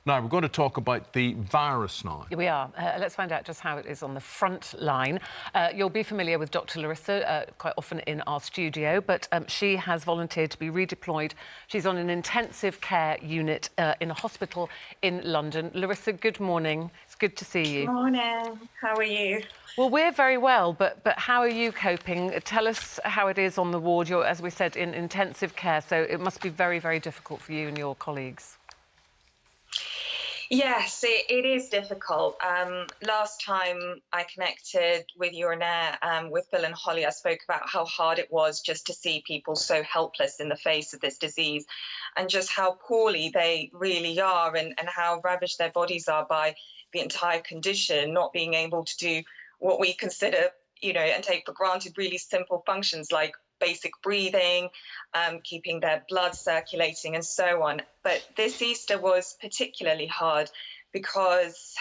Now, we're going to talk about the virus now. We are. Let's find out just how it is on the front line. You'll be familiar with Dr. Larisa, quite often in our studio, but she has volunteered to be redeployed. She's on an intensive care unit in a hospital in London. Larisa, good morning. It's good to see you. Good morning. How are you? Well, we're very well, but how are you coping? Tell us how it is on the ward. You're, as we said, in intensive care, so it must be very, very difficult for you and your colleagues. Yes, it is difficult. Last time I connected with you and with Bill and Holly, I spoke about how hard it was just to see people so helpless in the face of this disease and just how poorly they really are and how ravaged their bodies are by the entire condition, not being able to do what we consider, and take for granted really simple functions like basic breathing, keeping their blood circulating and so on. But this Easter was particularly hard because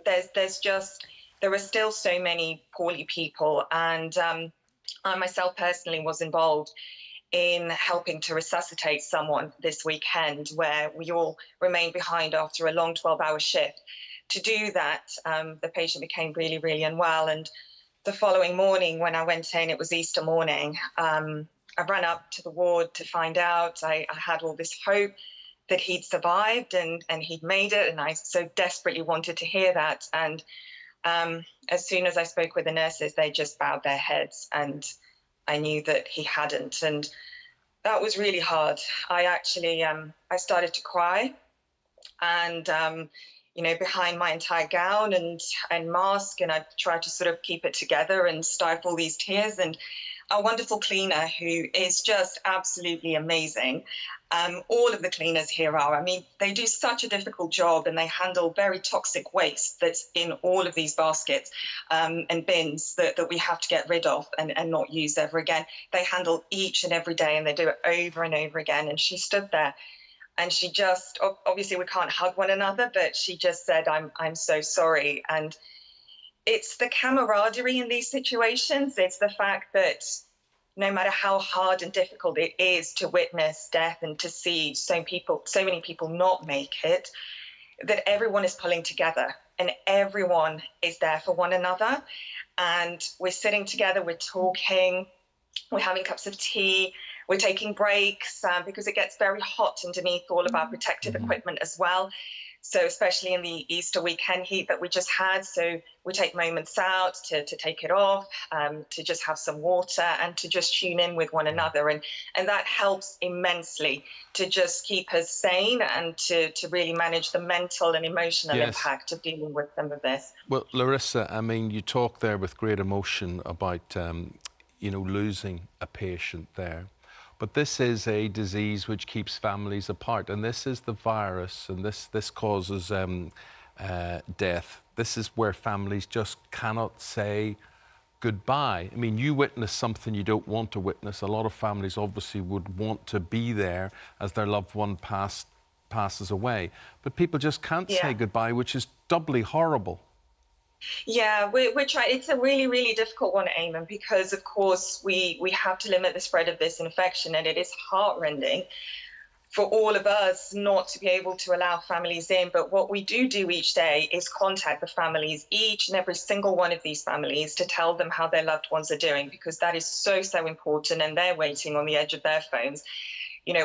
there are still so many poorly people. And I myself personally was involved in helping to resuscitate someone this weekend where we all remained behind after a long 12-hour shift. To do that, the patient became really, really unwell. And the following morning when I went in, it was Easter morning, I ran up to the ward to find out. I had all this hope that he'd survived and he'd made it, and I so desperately wanted to hear that. And as soon as I spoke with the nurses, they just bowed their heads, and I knew that he hadn't. And that was really hard. I actually, I started to cry, and behind my entire gown and mask, and I tried to sort of keep it together and stifle these tears. And our wonderful cleaner, who is just absolutely amazing. All of the cleaners here are. I mean, they do such a difficult job, and they handle very toxic waste that's in all of these baskets and bins that we have to get rid of and not use ever again. They handle each and every day, and they do it over and over again. And she stood there. And she just, obviously we can't hug one another, but she just said, I'm so sorry. And it's the camaraderie in these situations. It's the fact that no matter how hard and difficult it is to witness death and to see so many people not make it, that everyone is pulling together and everyone is there for one another. And we're sitting together, we're talking, we're having cups of tea, we're taking breaks because it gets very hot underneath all of our protective equipment as well. So especially in the Easter weekend heat that we just had. So we take moments out to take it off, to just have some water and to just tune in with one another. And that helps immensely to just keep us sane and to really manage the mental and emotional impact of dealing with some of this. Well, Larisa, I mean, you talk there with great emotion about, losing a patient there. But this is a disease which keeps families apart, and this is the virus, and this causes death. This is where families just cannot say goodbye. I mean, you witness something you don't want to witness. A lot of families obviously would want to be there as their loved one passes away. But people just can't say goodbye, which is doubly horrible. Yeah, we're trying. It's a really, really difficult one, Eamon, because of course we have to limit the spread of this infection, and it is heartrending for all of us not to be able to allow families in. But what we do each day is contact the families, each and every single one of these families, to tell them how their loved ones are doing, because that is so, so important, and they're waiting on the edge of their phones,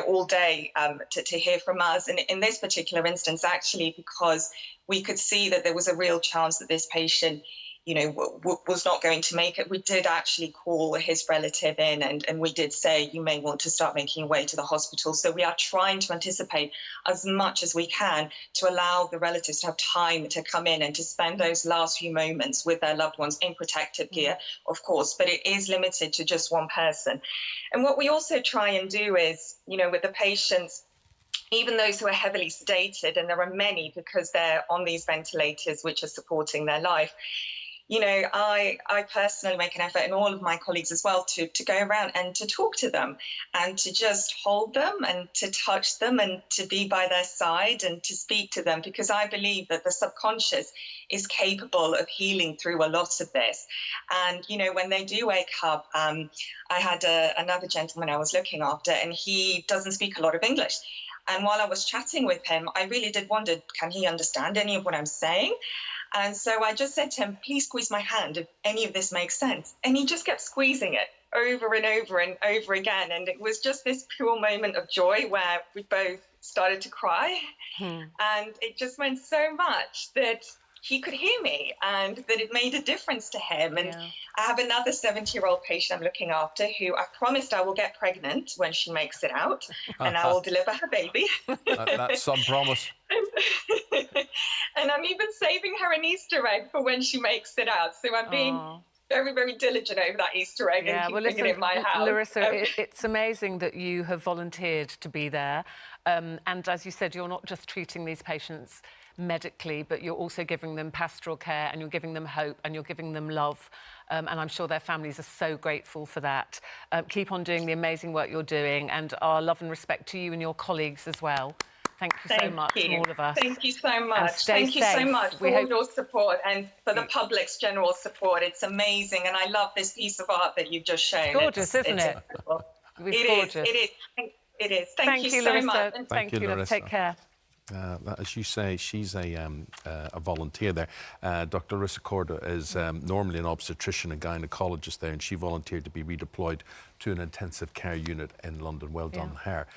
all day to hear from us. And in this particular instance, actually, because we could see that there was a real chance that this patient, was not going to make it, we did actually call his relative in and we did say, you may want to start making your way to the hospital. So we are trying to anticipate as much as we can to allow the relatives to have time to come in and to spend those last few moments with their loved ones in protective gear, of course, but it is limited to just one person. And what we also try and do is, with the patients, even those who are heavily sedated, and there are many because they're on these ventilators which are supporting their life, I personally make an effort, and all of my colleagues as well, to go around and to talk to them and to just hold them and to touch them and to be by their side and to speak to them, because I believe that the subconscious is capable of healing through a lot of this. And, when they do wake up, I had another gentleman I was looking after, and he doesn't speak a lot of English. And while I was chatting with him, I really did wonder, can he understand any of what I'm saying? And so I just said to him, please squeeze my hand if any of this makes sense. And he just kept squeezing it over and over and over again. And it was just this pure moment of joy where we both started to cry. And it just meant so much that he could hear me and that it made a difference to him. And I have another 70-year-old patient I'm looking after who I promised I will get pregnant when she makes it out and I will deliver her baby. That's some promise. And I'm even saving her an Easter egg for when she makes it out. So I'm being very, very diligent over that Easter egg and keeping it in my house. Larisa, it's amazing that you have volunteered to be there. And as you said, you're not just treating these patients medically, but you're also giving them pastoral care and you're giving them hope and you're giving them love. And I'm sure their families are so grateful for that. Keep on doing the amazing work you're doing, and our love and respect to you and your colleagues as well. Thank you so much from all of us. Thank you so much. Thank you so much for all your support and for the public's general support. It's amazing, and I love this piece of art that you've just shown. It's gorgeous, isn't it? It is. It is. Thank you so Larisa. much. Thank you, Larisa. Take care. As you say, she's a volunteer there. Dr. Larisa Corda is normally an obstetrician and gynecologist there, and she volunteered to be redeployed to an intensive care unit in London. Well done, her.